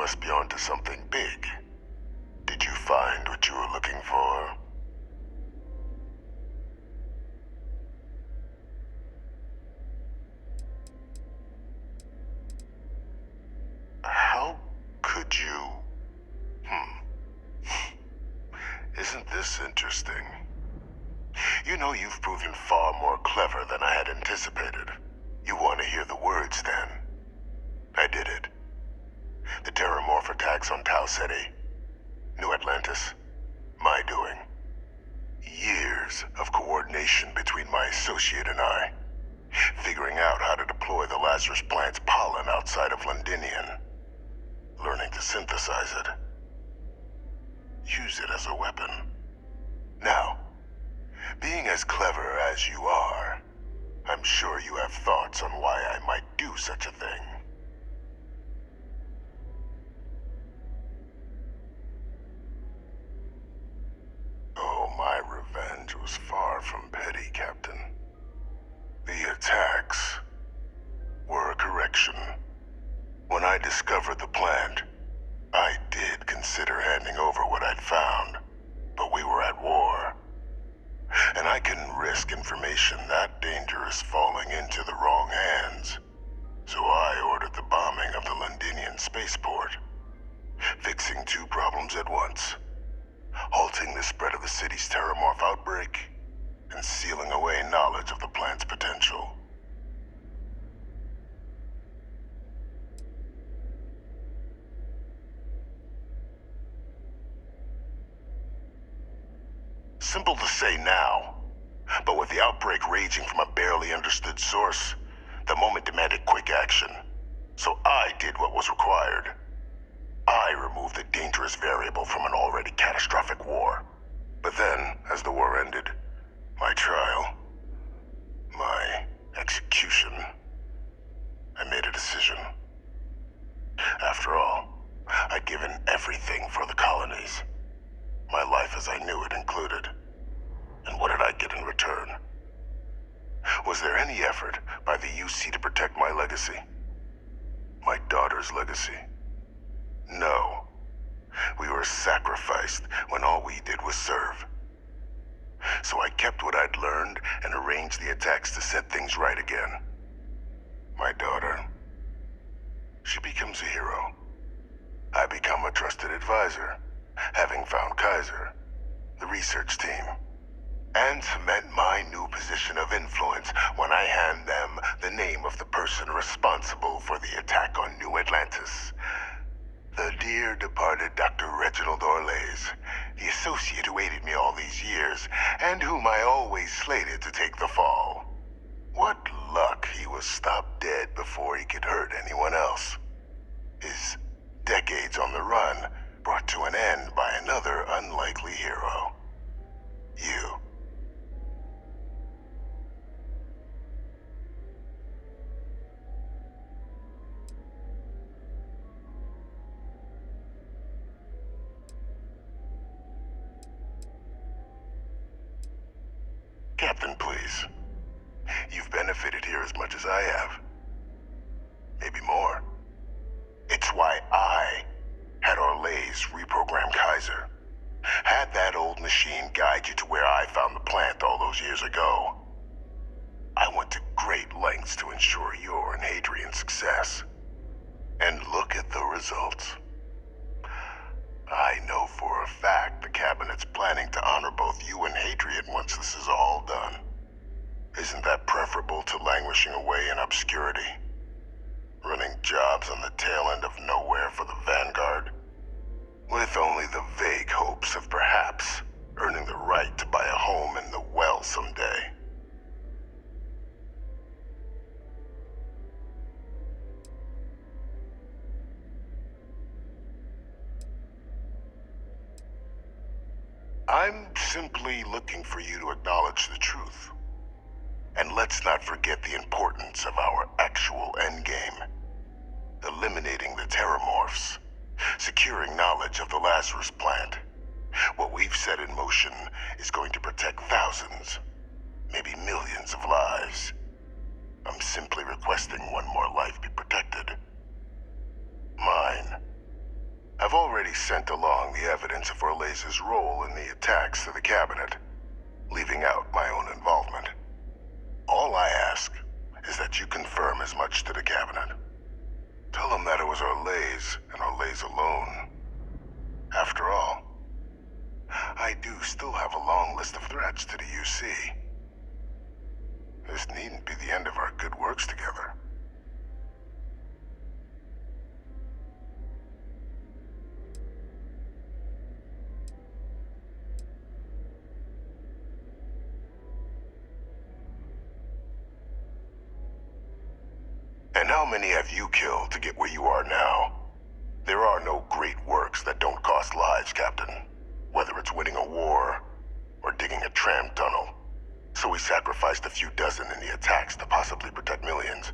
must be onto something big. Did you find what you were looking for? How could you... Isn't this interesting? You know, you've proven far more clever than I had anticipated. You want to hear the words, then? I did it. The Terramorph attacks on Tau City, New Atlantis, my doing. Years of coordination between my associate and I, figuring out how to deploy the Lazarus plant's pollen outside of Londinian, learning to synthesize it, use it as a weapon. Now, being as clever as you are, I'm sure you have thoughts on why I might do such a thing. Oh, my revenge was far from petty, Captain. The attacks were a correction. When I discovered the plant, I did consider handing over what I'd found, but we were at war. And I couldn't risk information that dangerous falling into the wrong hands. So I ordered the bombing of the Londinian spaceport, fixing two problems at once. Halting the spread of the city's Terramorph outbreak, and sealing away knowledge of the plant's potential. Simple to say now, but with the outbreak raging from a barely understood source, the moment demanded quick action. So I did what was required. I removed the dangerous variable from an already catastrophic war. But then, as the war ended, my trial, my execution, I made a decision. After all, I'd given everything for the colonies. My life as I knew it included. And what did I get in return? Was there any effort by the UC to protect my legacy? My daughter's legacy? No. We were sacrificed when all we did was serve. So I kept what I'd learned and arranged the attacks to set things right again. My daughter, she becomes a hero. I become a trusted advisor, having found Kaiser, the research team, and cement my new position of influence when I hand them the name of the person responsible for the attack on New Atlantis. The dear departed Dr. Reginald Orlays, the associate who aided me all these years, and whom I always slated to take the fall. What luck he was stopped dead before he could hurt anyone else. His decades on the run brought to an end by another unlikely hero. You. Captain, please. You've benefited here as much as I have. Maybe more. It's why I had Orlays reprogram Kaiser. Had that old machine guide you to where I found the plant all those years ago. I went to great lengths to ensure your and Hadrian's success. And look at the results. I know for a fact the Cabinet's planning to honor both you and Hadrian once this is all done. Isn't that preferable to languishing away in obscurity? Running jobs on the tail end of nowhere for the Vanguard? With only the vague hopes of perhaps earning the right to buy a home in the well someday. I'm simply looking for you to acknowledge the truth. And let's not forget the importance of our actual endgame. Eliminating the Terramorphs. Securing knowledge of the Lazarus plant. What we've set in motion is going to protect thousands, maybe millions of lives. I'm simply requesting one more life be protected. Mine. already sent along the evidence of Orlez's role in the attacks to the cabinet, leaving out my own involvement. All I ask is that you confirm as much to the cabinet. Tell them that it was Orlez and Orlez alone. After all, I do still have a long list of threats to the UC. This needn't be the end of our good works together. And how many have you killed to get where you are now? There are no great works that don't cost lives, Captain. Whether it's winning a war, or digging a tram tunnel. So we sacrificed a few dozen in the attacks to possibly protect millions.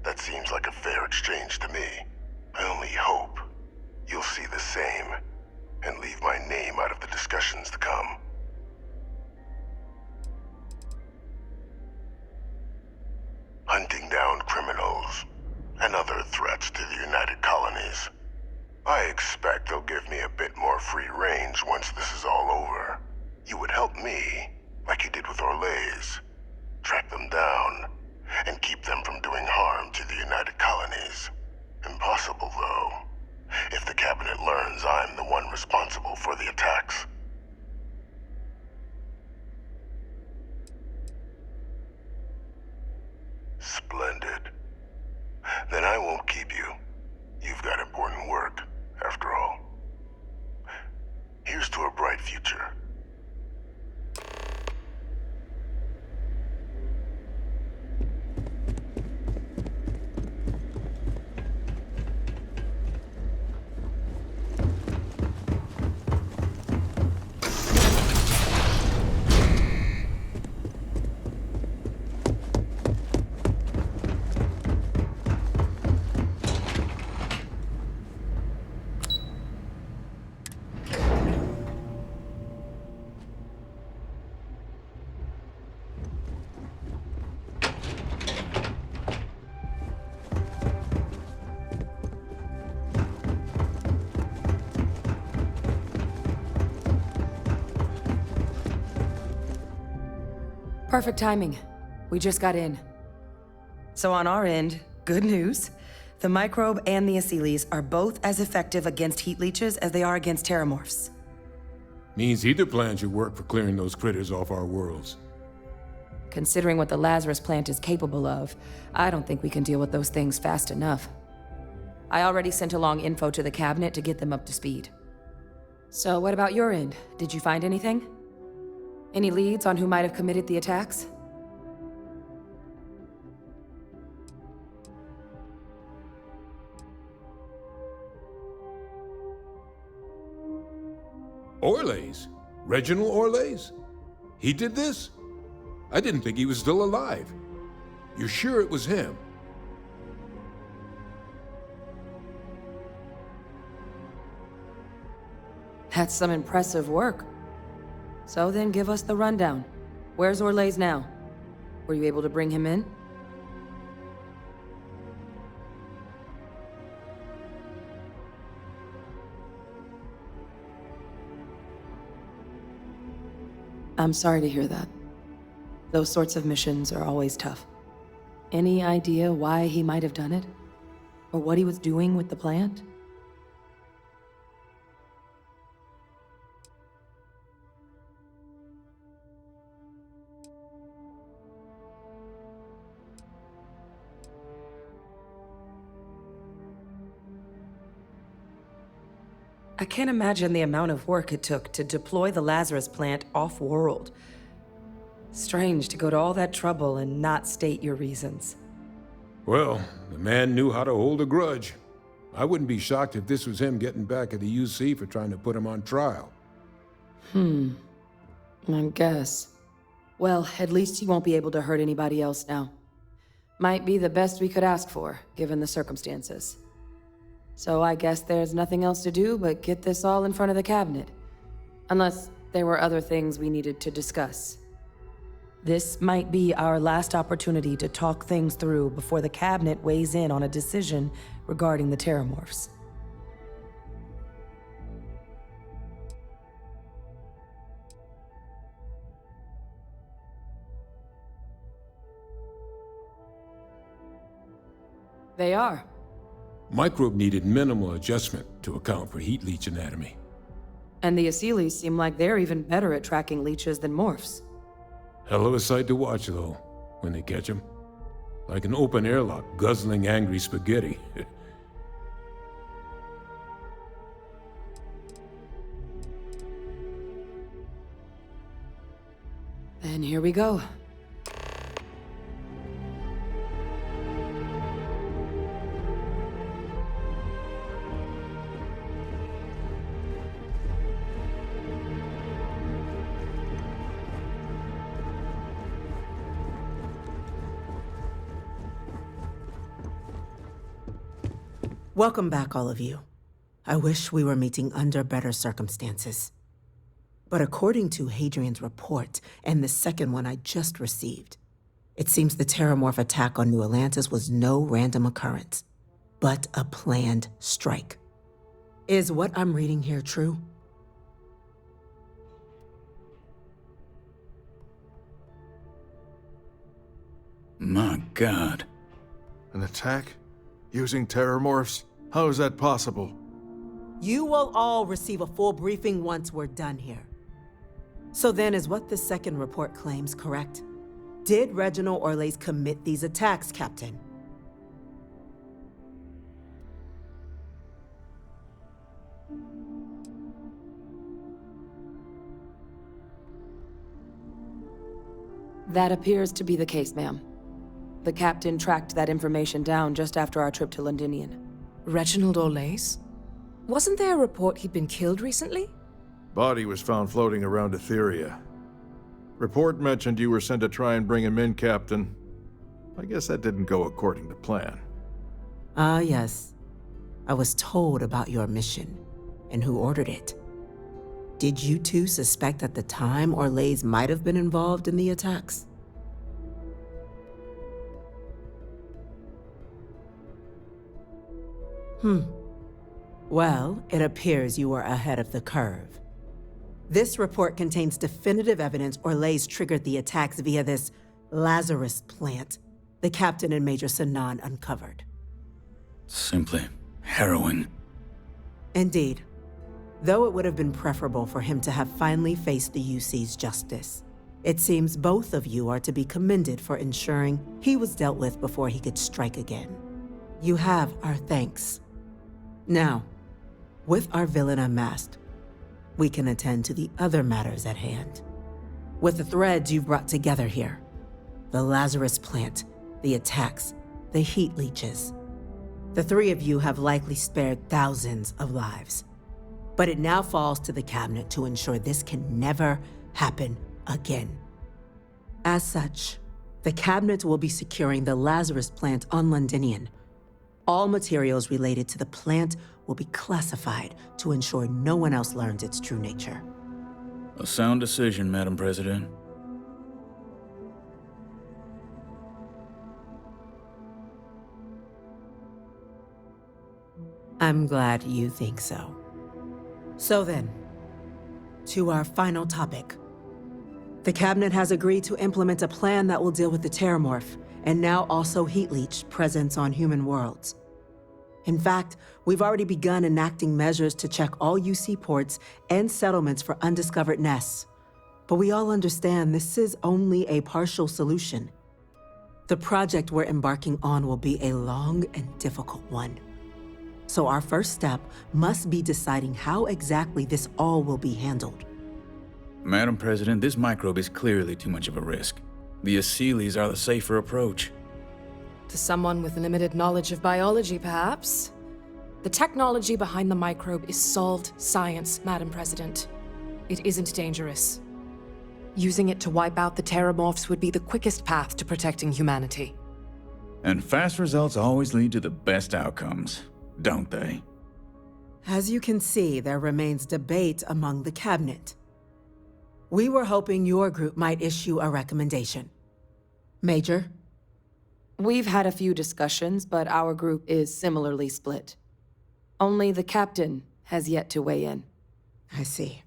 That seems like a fair exchange to me. I only hope you'll see the same, and leave my name out of the discussions to come. Hunting down criminals, and other threats to the United Colonies. I expect they'll give me a bit more free range once this is all over. You would help me, like you did with Orlez. Track them down, and keep them from doing harm to the United Colonies. Impossible, though, if the cabinet learns I'm the one responsible for the attacks. Splendid. Then I won't keep you. You've got important work, after all. Here's to a bright future. Perfect timing. We just got in. So on our end, good news. The microbe and the Asylees are both as effective against heat leeches as they are against terramorphs. Means either plan should work for clearing those critters off our worlds. Considering what the Lazarus plant is capable of, I don't think we can deal with those things fast enough. I already sent along info to the cabinet to get them up to speed. So what about your end? Did you find anything? Any leads on who might have committed the attacks? Orlez? Reginald Orlez? He did this? I didn't think he was still alive. You're sure it was him? That's some impressive work. So then give us the rundown. Where's Orlez now? Were you able to bring him in? I'm sorry to hear that. Those sorts of missions are always tough. Any idea why he might have done it? Or what he was doing with the plant? I can't imagine the amount of work it took to deploy the Lazarus plant off-world. Strange to go to all that trouble and not state your reasons. Well, the man knew how to hold a grudge. I wouldn't be shocked if this was him getting back at the UC for trying to put him on trial. I guess. Well, at least he won't be able to hurt anybody else now. Might be the best we could ask for, given the circumstances. So I guess there's nothing else to do but get this all in front of the cabinet. Unless there were other things we needed to discuss. This might be our last opportunity to talk things through before the cabinet weighs in on a decision regarding the terramorphs. They are. Microbe needed minimal adjustment to account for heat leech anatomy. And the Aseles seem like they're even better at tracking leeches than morphs. Hell of a sight to watch, though, when they catch them. Like an open airlock guzzling angry spaghetti. And here we go. Welcome back, all of you. I wish we were meeting under better circumstances. But according to Hadrian's report, and the second one I just received, it seems the Terramorph attack on New Atlantis was no random occurrence, but a planned strike. Is what I'm reading here true? My God. An attack? Using terramorphs? How is that possible? You will all receive a full briefing once we're done here. So then, is what the second report claims correct? Did Reginald Orles commit these attacks, Captain? That appears to be the case, ma'am. The captain tracked that information down just after our trip to Londinian. Reginald Orles? Wasn't there a report he'd been killed recently? Body was found floating around Etheria. Report mentioned you were sent to try and bring him in, Captain. I guess that didn't go according to plan. Ah, yes. I was told about your mission and who ordered it. Did you two suspect at the time Orles might have been involved in the attacks? Well, it appears you were ahead of the curve. This report contains definitive evidence Orles triggered the attacks via this Lazarus plant the captain and Major Sanan uncovered. Simply harrowing. Indeed. Though it would have been preferable for him to have finally faced the UC's justice, it seems both of you are to be commended for ensuring he was dealt with before he could strike again. You have our thanks. Now, with our villain unmasked, we can attend to the other matters at hand. With the threads you've brought together here, the Lazarus plant, the attacks, the heat leeches, the three of you have likely spared thousands of lives. But it now falls to the cabinet to ensure this can never happen again. As such, the cabinet will be securing the Lazarus plant on Londinian. All materials related to the plant will be classified to ensure no one else learns its true nature. A sound decision, Madam President. I'm glad you think so. So then, to our final topic. The cabinet has agreed to implement a plan that will deal with the Terramorph, and now also Heat Leech presence on human worlds. In fact, we've already begun enacting measures to check all UC ports and settlements for undiscovered nests. But we all understand this is only a partial solution. The project we're embarking on will be a long and difficult one. So our first step must be deciding how exactly this all will be handled. Madam President, this microbe is clearly too much of a risk. The Aseles are the safer approach. To someone with limited knowledge of biology, perhaps? The technology behind the microbe is solved science, Madam President. It isn't dangerous. Using it to wipe out the Terramorphs would be the quickest path to protecting humanity. And fast results always lead to the best outcomes, don't they? As you can see, there remains debate among the cabinet. We were hoping your group might issue a recommendation. Major? We've had a few discussions, but our group is similarly split. Only the captain has yet to weigh in. I see.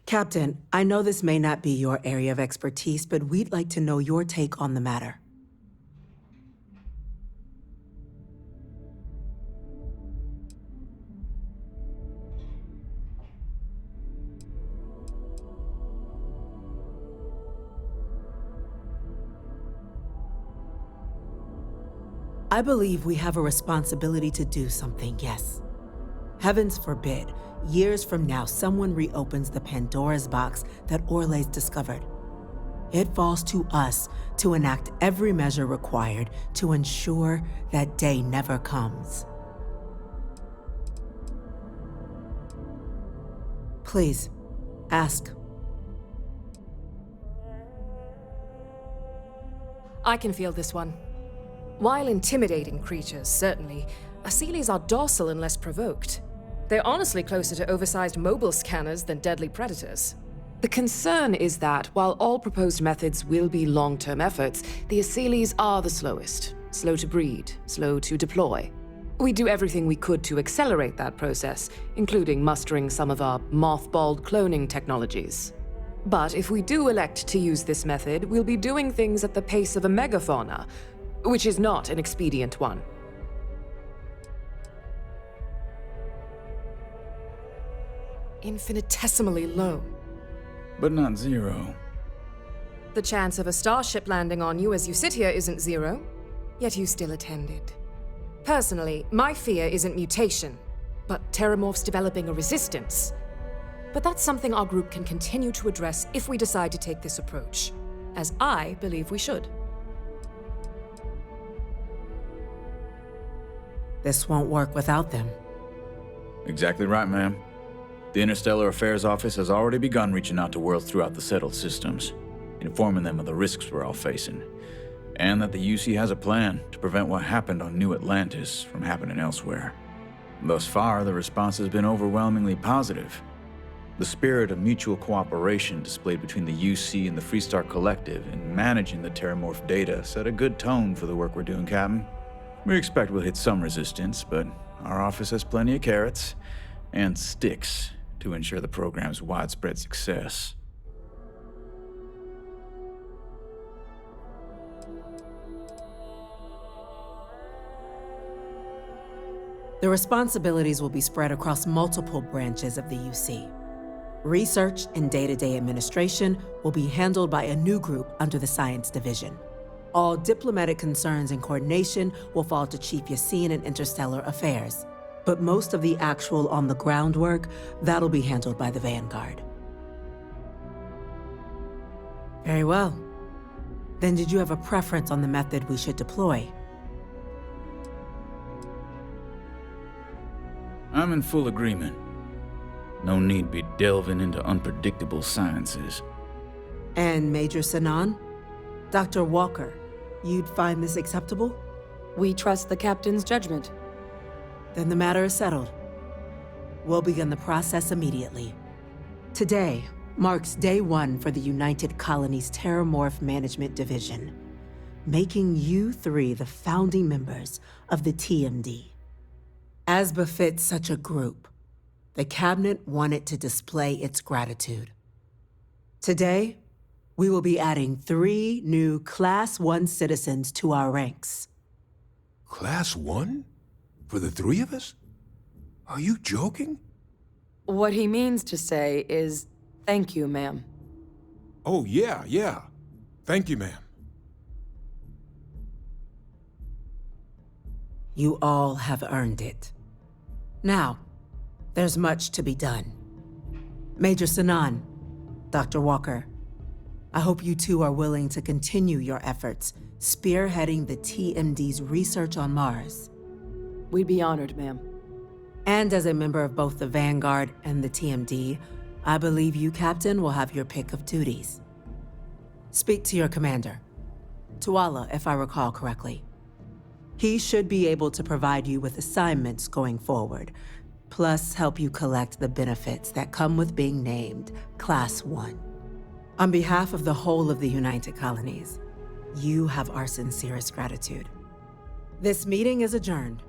Captain, I know this may not be your area of expertise, but we'd like to know your take on the matter. I believe we have a responsibility to do something, yes. Heavens forbid, years from now, someone reopens the Pandora's box that Orle's discovered. It falls to us to enact every measure required to ensure that day never comes. Please, ask. I can feel this one. While intimidating creatures, certainly, Asylees are docile unless provoked. They're honestly closer to oversized mobile scanners than deadly predators. The concern is that, while all proposed methods will be long-term efforts, the Asylees are the slowest. Slow to breed, slow to deploy. We do everything we could to accelerate that process, including mustering some of our mothballed cloning technologies. But if we do elect to use this method, we'll be doing things at the pace of a megafauna, which is not an expedient one. Infinitesimally low. But not zero. The chance of a starship landing on you as you sit here isn't zero, yet you still attended. Personally, my fear isn't mutation, but Terramorphs developing a resistance. But that's something our group can continue to address if we decide to take this approach, as I believe we should. This won't work without them. Exactly right, ma'am. The Interstellar Affairs Office has already begun reaching out to worlds throughout the settled systems, informing them of the risks we're all facing, and that the UC has a plan to prevent what happened on New Atlantis from happening elsewhere. Thus far, the response has been overwhelmingly positive. The spirit of mutual cooperation displayed between the UC and the Freestar Collective in managing the Terramorph data set a good tone for the work we're doing, Captain. We expect we'll hit some resistance, but our office has plenty of carrots and sticks to ensure the program's widespread success. The responsibilities will be spread across multiple branches of the UC. Research and day-to-day administration will be handled by a new group under the Science Division. All diplomatic concerns and coordination will fall to Chief Yassine and Interstellar Affairs. But most of the actual on-the-ground work, that'll be handled by the Vanguard. Very well. Then did you have a preference on the method we should deploy? I'm in full agreement. No need be delving into unpredictable sciences. And Major Sinan? Dr. Walker, you'd find this acceptable? We trust the captain's judgment. Then the matter is settled. We'll begin the process immediately. Today marks day one for the United Colonies Terramorph Management Division, making you three the founding members of the TMD. As befits such a group, the Cabinet wanted to display its gratitude. Today, we will be adding 3 new Class 1 citizens to our ranks. Class 1? For the 3 of us? Are you joking? What he means to say is, thank you, ma'am. Oh, yeah. Thank you, ma'am. You all have earned it. Now, there's much to be done. Major Sinan, Dr. Walker, I hope you two are willing to continue your efforts spearheading the TMD's research on Mars. We'd be honored, ma'am. And as a member of both the Vanguard and the TMD, I believe you, Captain, will have your pick of duties. Speak to your commander, Tuala, if I recall correctly. He should be able to provide you with assignments going forward, plus help you collect the benefits that come with being named Class 1. On behalf of the whole of the United Colonies, you have our sincerest gratitude. This meeting is adjourned.